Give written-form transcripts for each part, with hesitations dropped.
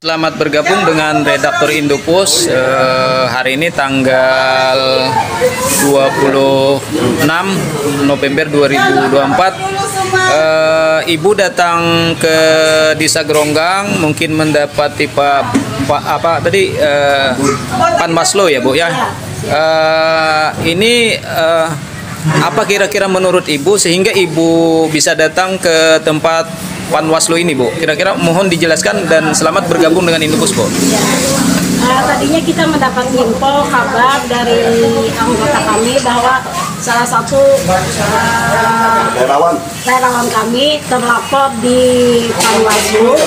Selamat bergabung dengan redaktor Indopos. Hari ini tanggal 26 November 2024. Ibu datang ke Desa Geronggang, mungkin mendapati Panwaslo ya Bu ya. Ini apa kira-kira menurut Ibu sehingga Ibu bisa datang ke tempat Panwaslo ini Bu? Kira-kira mohon dijelaskan dan selamat bergabung dengan Indopos Bu. Tadinya kita mendapat info kabar dari anggota kami bahwa salah satu relawan kami terlapor di Panwaslo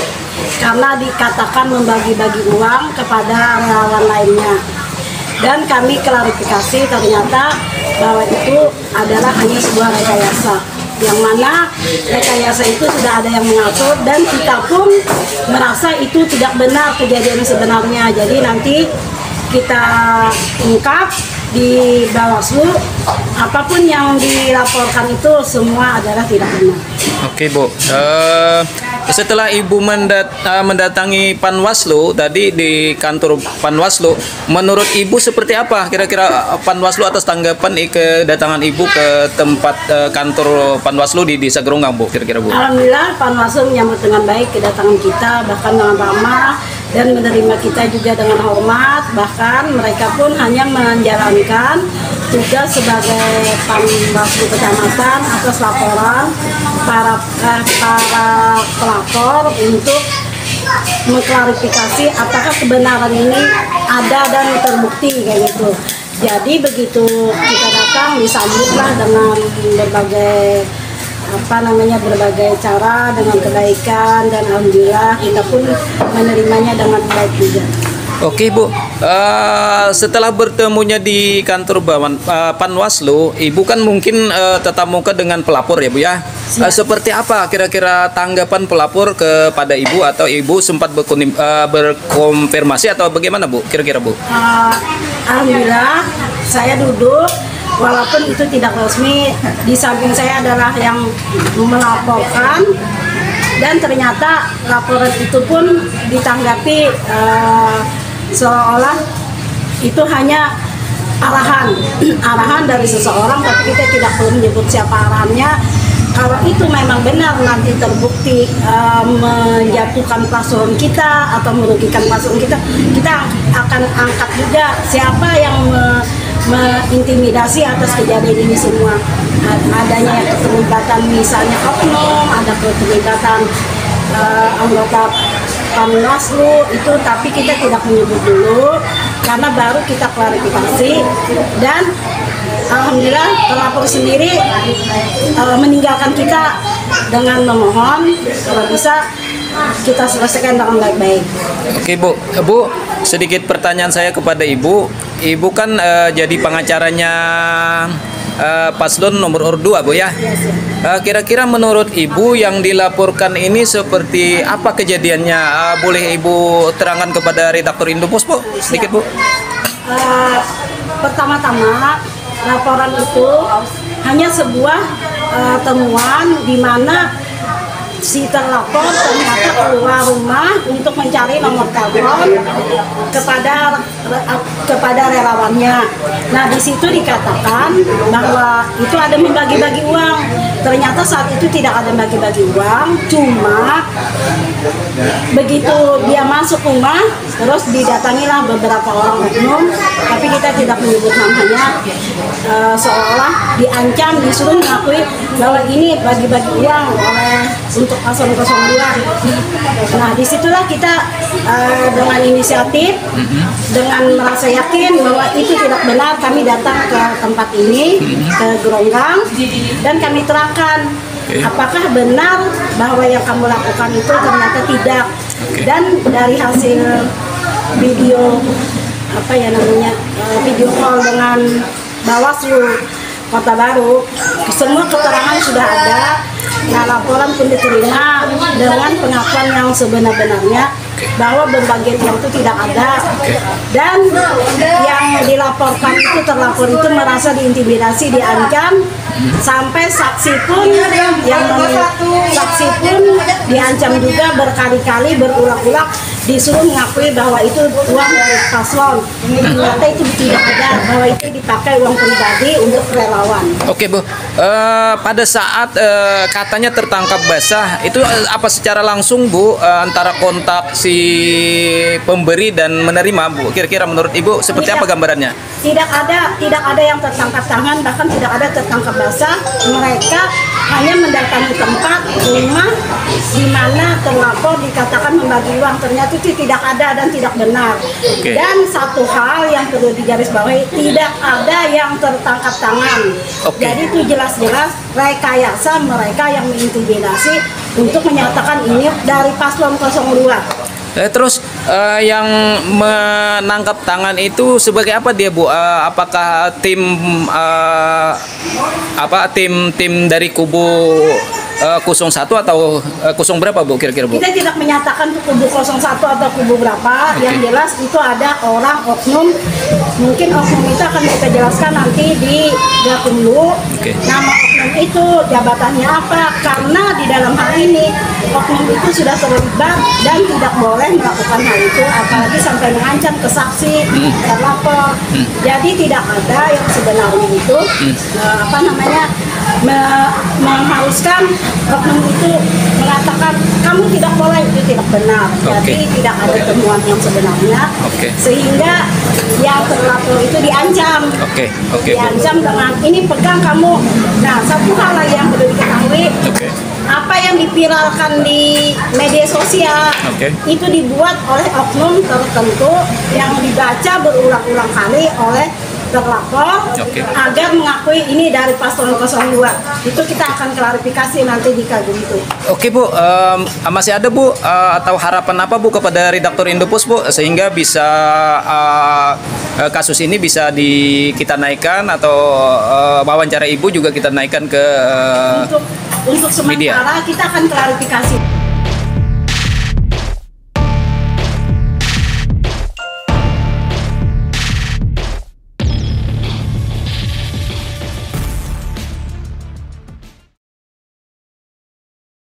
karena dikatakan membagi-bagi uang kepada relawan lainnya. Dan kami klarifikasi ternyata bahwa itu adalah hanya sebuah rekayasa. Yang mana rekayasa itu sudah ada yang mengatur dan kita pun merasa itu tidak benar kejadian sebenarnya. Jadi nanti kita ungkap di Bawaslu, apapun yang dilaporkan itu semua adalah tidak benar. Oke Bu, setelah Ibu mendatangi Panwaslu tadi di kantor Panwaslu, menurut Ibu seperti apa kira-kira Panwaslu atas tanggapan kedatangan Ibu ke tempat kantor Panwaslu di Desa Geronggang Bu, kira-kira Bu? Alhamdulillah Panwaslu menyambut dengan baik kedatangan kita, bahkan dengan ramah dan menerima kita juga dengan hormat. Bahkan mereka pun hanya menjalankan tugas sebagai Panwaslu kecamatan atas laporan para pelapor untuk mengklarifikasi apakah kebenaran ini ada dan terbukti kayak gitu. Jadi begitu kita datang disambutlah dengan berbagai cara dengan kebaikan, dan alhamdulillah kita pun menerimanya dengan baik juga. Oke Bu, setelah bertemunya di kantor Panwaslu, Ibu kan mungkin tetap muka dengan pelapor ya Bu ya. Seperti apa kira-kira tanggapan pelapor kepada Ibu, atau Ibu sempat berkonfirmasi atau bagaimana Bu, kira-kira Bu? Alhamdulillah saya duduk, walaupun itu tidak resmi, di samping saya adalah yang melaporkan. Dan ternyata laporan itu pun ditanggapi seolah-olah itu hanya arahan dari seseorang, tapi kita tidak perlu menyebut siapa arahannya. Kalau itu memang benar nanti terbukti menjatuhkan paslon kita atau merugikan paslon kita, kita akan angkat juga siapa yang mengintimidasi atas kejadian ini semua. Adanya keterlibatan misalnya oknum, ada keterlibatan anggota Panwaslu itu, tapi kita tidak menyebut dulu karena baru kita klarifikasi. Dan alhamdulillah pelapor sendiri meninggalkan kita dengan memohon kalau bisa kita selesaikan dengan baik-baik. Oke Bu, sedikit pertanyaan saya kepada Ibu. Ibu kan jadi pengacaranya paslon nomor urut 2 Bu ya. Kira-kira menurut Ibu yang dilaporkan ini seperti apa kejadiannya? Boleh Ibu terangkan kepada redaktor Indopos Bu, sedikit Bu? Pertama-tama laporan itu hanya sebuah temuan di mana si terlapor ternyata keluar rumah untuk mencari nomor telepon kepada relawannya. Nah, di situ dikatakan bahwa itu ada membagi-bagi uang. Ternyata saat itu tidak ada bagi-bagi uang, cuma begitu dia masuk rumah, terus didatangilah beberapa orang oknum, tapi kita tidak menyebut namanya, seolah diancam, disuruh mengakui bahwa ini bagi-bagi uang oleh untuk paslon 02. Nah, disitulah kita dengan inisiatif, dengan merasa yakin bahwa itu tidak benar, kami datang ke tempat ini, ke Geronggang, dan kami terangkan apakah benar bahwa yang kamu lakukan itu ternyata tidak. Dan dari hasil video video call dengan Bawaslu Kota Baru, semua keterangan sudah ada. Nah, laporan pun diterima dengan pengakuan yang sebenar-benarnya bahwa berbagai uang itu tidak ada. Dan yang dilaporkan itu, terlapor itu merasa diintimidasi, diancam, sampai saksi pun diancam juga berkali-kali, berulang-ulang disuruh mengakui bahwa itu uang dari paslon. Ternyata itu tidak ada, bahwa itu dipakai uang pribadi untuk relawan. Oke Bu, pada saat katanya tertangkap basah, itu apa secara langsung Bu antara kontak si pemberi dan menerima Bu? Kira-kira menurut Ibu seperti apa gambarannya? Tidak ada yang tertangkap tangan, bahkan tidak ada tertangkap basah. Mereka hanya mendatangi tempat rumah di mana terlapor dikatakan membagi uang. Ternyata itu tidak ada dan tidak benar. Oke. Dan satu hal yang perlu digarisbawahi, tidak ada yang tertangkap tangan. Oke. Jadi itu jelas-jelas rekayasa mereka yang mengintimidasi untuk menyatakan ini dari paslon 02. Terus yang menangkap tangan itu sebagai apa dia Bu? Apakah tim tim dari kubu 01 atau 0 berapa Bu kira-kira Bu? Kita tidak menyatakan itu kubu 01 atau kubu berapa. Oke. Yang jelas itu ada orang oknum. Mungkin oknum itu akan kita jelaskan nanti di Gakumdu. Oke. Nama oknum itu jabatannya apa? Karena di dalam hal ini oknum itu sudah terlibat dan tidak boleh melakukan hal itu, apalagi sampai mengancam ke saksi, terlapor. Jadi tidak ada yang sebenarnya itu mengharuskan oknum itu mengatakan kamu tidak boleh, itu tidak benar. Jadi tidak ada temuan yang sebenarnya, sehingga yang terlapor itu diancam. Diancam dengan ini pegang kamu. Nah, satu hal lagi yang perlu diketahui, apa yang dipiralkan di media sosial itu dibuat oleh oknum tertentu yang dibaca berulang-ulang kali oleh terlapor agar mengakui ini dari paslon 02. Itu kita akan klarifikasi nanti di Gakumdu. Oke Bu, masih ada Bu atau harapan apa Bu kepada redaktor Indopos Bu sehingga bisa kasus ini bisa kita naikkan atau wawancara Ibu juga kita naikkan ke Untuk sementara media. kita akan klarifikasi.